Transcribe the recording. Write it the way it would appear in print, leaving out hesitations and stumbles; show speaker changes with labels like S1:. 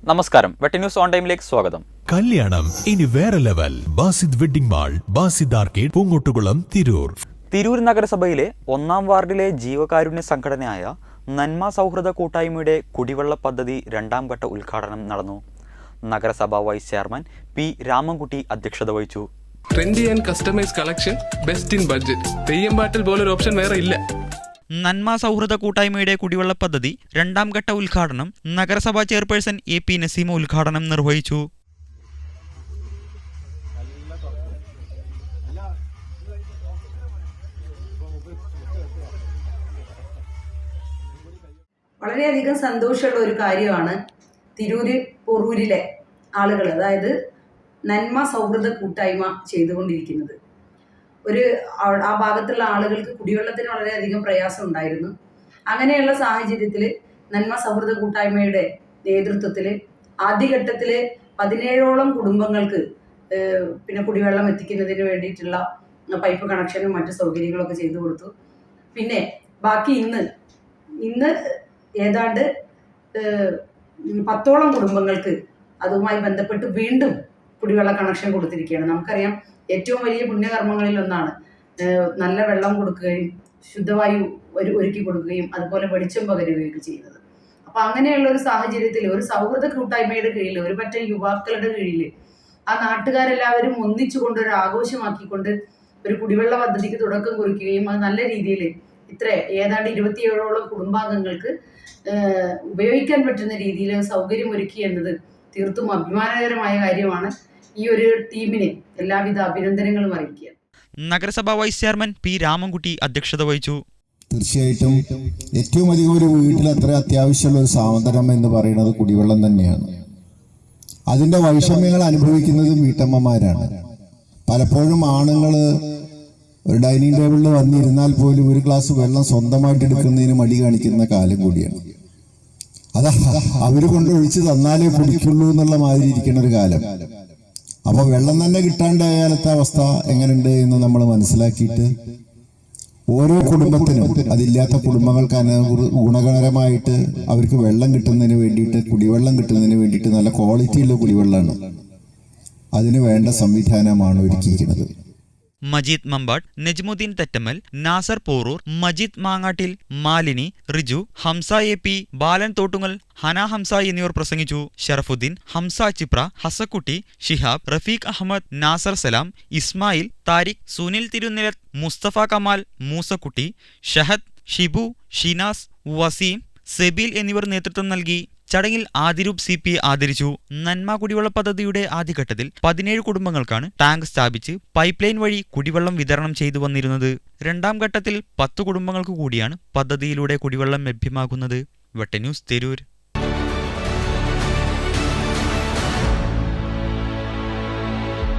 S1: നമസ്കാരം, വെട്ടി news on ടൈമിലേക്ക് സ്വാഗതം.
S2: കല്യാണം ഇനി വേറെ level. Basid wedding mall, Basid arcade, Poongottukulam, Tirur.
S1: Tirur നഗരസഭയിലെ 1-ാം വാർഡിലെ ജീവകാരുണ്യ സംഘടനയായ നന്മ സൗഹൃദ കൂട്ടായ്മയുടെ കുടിവെള്ള പദ്ധതി 2ാം ഘട്ട ഉദ്ഘാടനം നടന്നു. നഗരസഭാ വൈസ് ചെയർമാൻ പി രാമൻകുട്ടി അധ്യക്ഷത വഹിച്ചു.
S3: Trendy and customise collection, best in budget. Theyyam പാട്ടിൽ പോലൊരു ഓപ്ഷൻ വേറെ ഇല്ല.
S1: നന്മ സൗഹൃദ കൂട്ടായ്മയുടെ കുടിവെള്ള പദ്ധതി 2ാം ഘട്ട ഉദ്ഘാടനം നഗരസഭാ ചെയർപേഴ്സൺ എ.പി. നസീമ ഉദ്ഘാടനം നിർവഹിച്ചു.
S4: വളരെയധികം സന്തോഷമുള്ള ഒരു കാര്യമാണ് പൊറൂരിലെ ആളുകൾ, അതായത് നന്മ സൗഹൃദ കൂട്ടായ്മ ചെയ്തുകൊണ്ടിരിക്കുന്നത്. ആ ഭാഗത്തുള്ള ആളുകൾക്ക് കുടിവെള്ളത്തിന് വളരെയധികം പ്രയാസം ഉണ്ടായിരുന്നു. അങ്ങനെയുള്ള സാഹചര്യത്തിൽ നന്മ സൗഹൃദ കൂട്ടായ്മയുടെ നേതൃത്വത്തിൽ ആദ്യഘട്ടത്തിൽ 17ഓളം കുടുംബങ്ങൾക്ക് കുടിവെള്ളം എത്തിക്കുന്നതിന് വേണ്ടിയിട്ടുള്ള പൈപ്പ് കണക്ഷനും മറ്റു സൗകര്യങ്ങളൊക്കെ ചെയ്തു കൊടുത്തു. പിന്നെ ബാക്കി ഇന്ന് ഏതാണ്ട് 10ഓളം കുടുംബങ്ങൾക്ക് അതുമായി ബന്ധപ്പെട്ട് വീണ്ടും കുടിവെള്ള കണക്ഷൻ കൊടുത്തിരിക്കുകയാണ്. നമുക്കറിയാം, ഏറ്റവും വലിയ പുണ്യകർമ്മങ്ങളിൽ ഒന്നാണ് നല്ല വെള്ളം കൊടുക്കുകയും ശുദ്ധവായു ഒരുക്കി കൊടുക്കുകയും അതുപോലെ വെളിച്ചം പകരുകയൊക്കെ ചെയ്യുന്നത്. അപ്പം അങ്ങനെയുള്ള ഒരു സാഹചര്യത്തിൽ ഒരു സൗഹൃദ കൂട്ടായ്മയുടെ കീഴിൽ, ഒരു പറ്റം യുവാക്കളുടെ കീഴിൽ ആ നാട്ടുകാരെല്ലാവരും ഒന്നിച്ചുകൊണ്ട് ഒരു ആഘോഷമാക്കിക്കൊണ്ട് ഒരു കുടിവെള്ള പദ്ധതിക്ക് തുടക്കം കുറിക്കുകയും അത് നല്ല രീതിയിൽ ഏതാണ്ട് 27ഓളം കുടുംബാംഗങ്ങൾക്ക് ഉപയോഗിക്കാൻ പറ്റുന്ന രീതിയിൽ സൗകര്യം ഒരുക്കി എന്നത് തീർത്തും അഭിമാനകരമായ കാര്യമാണ്. ഈ ഒരു ടീമിന് എല്ലാവിധ അഭിനന്ദനങ്ങളും അറിയിക്കുക.
S1: നഗരസഭാ വൈസ് ചെയർമാൻ പി രാമൻകുട്ടി അധ്യക്ഷത വഹിച്ചു.
S5: തീർച്ചയായിട്ടും ഏറ്റവും അധികം ഒരു വീട്ടിൽ അത്ര അത്യാവശ്യമുള്ള ഒരു സാധനം എന്ന് പറയുന്നത് കുടിവെള്ളം തന്നെയാണ്. അതിൻ്റെ വൈഷമ്യങ്ങൾ അനുഭവിക്കുന്നത് വീട്ടമ്മമാരാണ്. പലപ്പോഴും ആണുങ്ങൾ ഒരു ഡൈനിങ് ടേബിളിൽ വന്നിരുന്നാൽ പോലും ഒരു ഗ്ലാസ് വെള്ളം സ്വന്തമായിട്ട് എടുക്കുന്നതിന് മടി കാണിക്കുന്ന കാലം കൂടിയാണ്. അത് അവർ കൊണ്ടൊഴിച്ച് തന്നാലേ കുടിക്കുള്ളൂ എന്നുള്ള മാതിരി ഇരിക്കുന്ന ഒരു കാലം. അപ്പോൾ വെള്ളം തന്നെ കിട്ടാണ്ടായാലത്തെ അവസ്ഥ എങ്ങനെയുണ്ട് എന്ന് നമ്മൾ മനസ്സിലാക്കിയിട്ട് ഓരോ കുടുംബത്തിനും, അതില്ലാത്ത കുടുംബങ്ങൾക്ക് ഗുണകരമായിട്ട് അവർക്ക് വെള്ളം കിട്ടുന്നതിന് വേണ്ടിയിട്ട്, കുടിവെള്ളം കിട്ടുന്നതിന് വേണ്ടിയിട്ട് നല്ല ക്വാളിറ്റിയുള്ള കുടിവെള്ളമാണ്, അതിന് വേണ്ട സംവിധാനമാണ് ഒരുക്കിയിരിക്കുന്നത്.
S1: മജീദ് മമ്പാട്, നജ്മുദ്ദീൻ തെറ്റമ്മൽ, നാസർ പോറൂർ, മജീദ് മാങ്ങാട്ടിൽ, മാലിനി, റിജു, ഹംസ എ.പി., ബാലൻ തോട്ടുങ്ങൽ, ഹന ഹംസ എന്നിവർ പ്രസംഗിച്ചു. ഷറഫുദ്ദീൻ, ഹംസ ചിപ്ര, ഹസക്കുട്ടി, ഷിഹാബ്, റഫീഖ് അഹമ്മദ്, നാസർ സലാം, ഇസ്മായിൽ, താരിഖ്, സുനിൽ തിരുനിലത്ത്, മുസ്തഫ കമാൽ, മൂസക്കുട്ടി, ഷഹദ്, ഷിബു, ഷിനാസ്, വസീം, സെബീൽ എന്നിവർ നേതൃത്വം നൽകി. ചടങ്ങിൽ ആദിരൂപ് CP ആദരിച്ചു. നന്മ കുടിവെള്ള പദ്ധതിയുടെ ആദ്യഘട്ടത്തിൽ 17 കുടുംബങ്ങൾക്കാണ് ടാങ്ക് സ്ഥാപിച്ച് പൈപ്പ് ലൈൻ വഴി കുടിവെള്ളം വിതരണം ചെയ്തു വന്നിരുന്നത്. 2ാം ഘട്ടത്തിൽ 10 കുടുംബങ്ങൾക്ക് കൂടിയാണ് പദ്ധതിയിലൂടെ കുടിവെള്ളം ലഭ്യമാകുന്നത്. വെട്ടി ന്യൂസ്, തിരൂർ.